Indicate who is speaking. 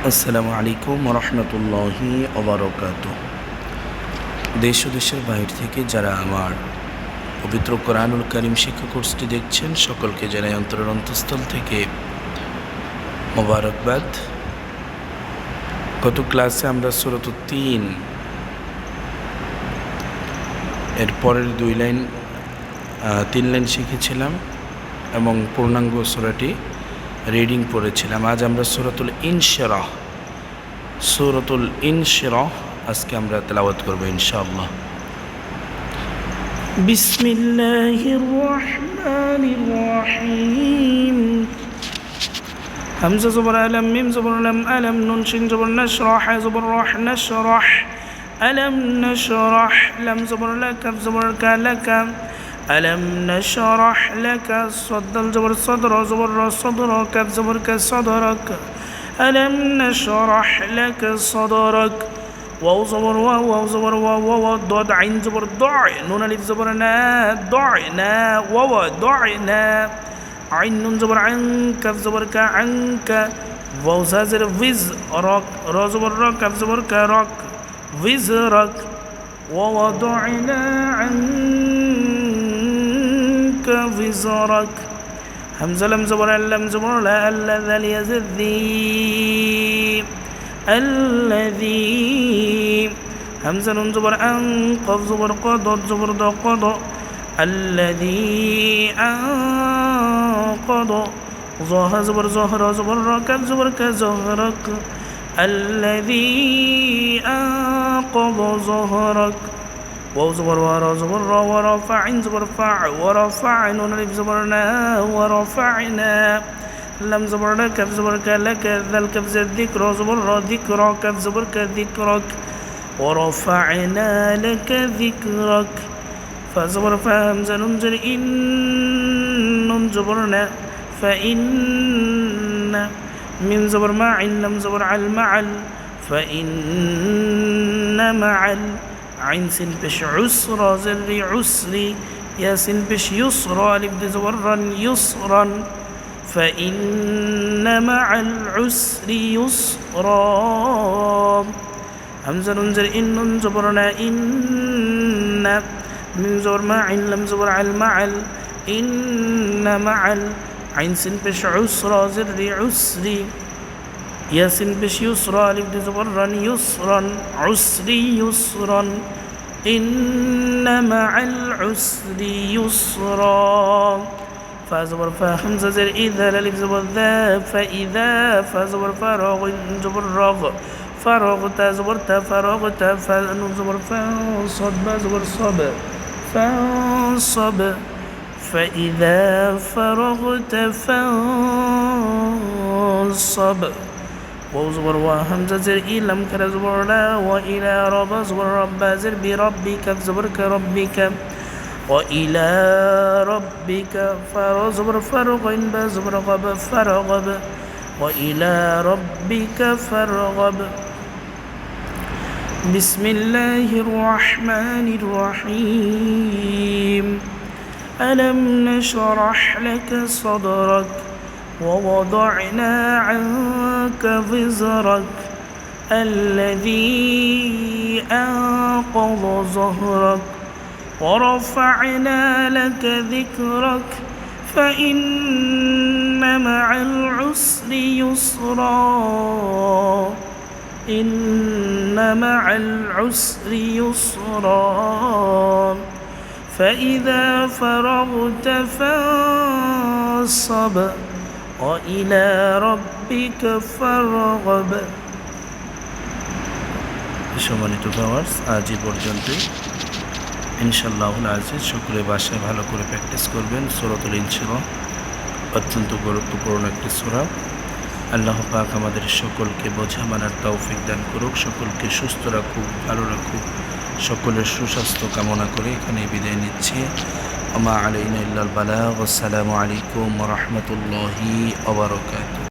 Speaker 1: আসসালামু আলাইকুম রহমতুল্লাহি ওবারাকাত। দেশ ও দেশের বাইরে থেকে যারা আমার পবিত্র কোরআনুল কারীম শিক্ষা কোর্সটি দেখছেন, সকলকে জানাই অন্তরের অন্তঃস্থল থেকে মোবারকবাদ। গত ক্লাসে আমরা সূরা ৩ এর পরের 3 লাইন শিখেছিলাম এবং পূর্ণাঙ্গ সূরাটি রিডিং পড়েছিলাম। আজ আমরা সূরাতুল ইনশিরাহ আজকে আমরা তেলাওয়াত করব ইনশাআল্লাহ। বিসমিল্লাহির রহমানির রহিম। হামজা জবর আলাম, মিম জবর লাম, আলাম, নুন শিন জবর নাশরাহ, জবর রাহ, নাশরাহ, আলাম নাশরাহ, লাম জবর লা, কাফ জবর কা, লাকা, আলাম নাশরাহ লাকা, সাদ্দাল জবর সাদর, জবর রা, সাদর, কাফ জবর কা, সাদরাক, আলাম নাশরাহ লাকা সাদরাক, ওয়াও জবর ওয়া, ওয়াও জবর ওয়া, ওয়া দাদ আইন জবর দা, নুন আলিফ জবর না, দা না, ওয়া দা না, আইন নুন জবর আন, কাফ জবর কা, আনকা, ওয়াও জাজের ভিজ, রক, রা জবর রা, কাফ জবর কা, রক, ভিজরাক, ووضعنا عنك وزرك. همزة لم زبر لم زبر لا الذي يزذي الذي. همزة نون زبر أن، قف زبر قض، زبر ض قض، الذي أنقض، ظه زبر زهر، زبر كف زبر كزهرك، الذي أنقض ظهرك، واو زبر ورا، زبر را، ورفع زبر فع، ورفع نون الف زبر نا، ورفعنا، لم زبر لا، كف زبر ك، لك، ذل كف زد ذكر، زبر را، ذكر، كف زبر ك، ذكرك، ورفعنا لك ذكرك، فزبر فهمزة نون زر إن، نون زبرنا فإن، ميم زبر مع، لم زبر على المعل، فإن معل، عين سين بش عسرى، زر عسري، يا سين بش يسرى، ألف زبرا يسرا، فإن مع العسر يسرا. همزة ننزل إن، نون زبرنا إن، ميم زبر مع، لم زبر على المعل، إن معل، عين سين بش عسرى، زر عسري، ياسين بش يسرى، ألف زبرا يسرا، عسري يسرا، إن مع العسر يسرا. فزبر فا، همزة زر إذا، ألف زبر ذا، فإذا، فزبر فراغ زبر راغ، فرغت زبرت فرغت، فنون زبر فانصب، زبر صب فانصب، فإذا فرغت فانصب، واو زبر وا، همزة زر إي، لم كر زبر لا، وإلى رب زبر رب، زر بربك زبر كربك، وإلى ربك فر زبر فرغ، با زبر غب فرغب، وإلى ربك فارغب. بسم الله الرحمن الرحيم. ألم نشرح لك صدرك ووضعنا عنك وزرك الذي أنقض ظهرك ورفعنا لك ذكرك فإن مع العسر يسرا، إن مع العسر يسرا، فإذا فرغت فانصب وإلى ربك فارغب. সম্মানিত ভিউয়ার্স, আজ এই পর্যন্তই। ইনশাআল্লাহুল আজিজ সকলে বাসায় ভালো করে প্র্যাকটিস করবেন। সূরাতুল ইনশিরাহ অত্যন্ত গুরুত্বপূর্ণ একটি সূরা। আল্লাহ পাক আমাদের সকলকে বোঝা মানার তৌফিক দান করুক, সকলকে সুস্থ রাখুক, ভালো রাখুক, সকলের সুস্বাস্থ্য কামনা করে এখানে বিদায় নিচ্ছি। ওমা আলাইনা ইল্লাল বালাগ। আসসালামু আলাইকুম ওয়া রাহমাতুল্লাহি ওয়া বারাকাতুহু।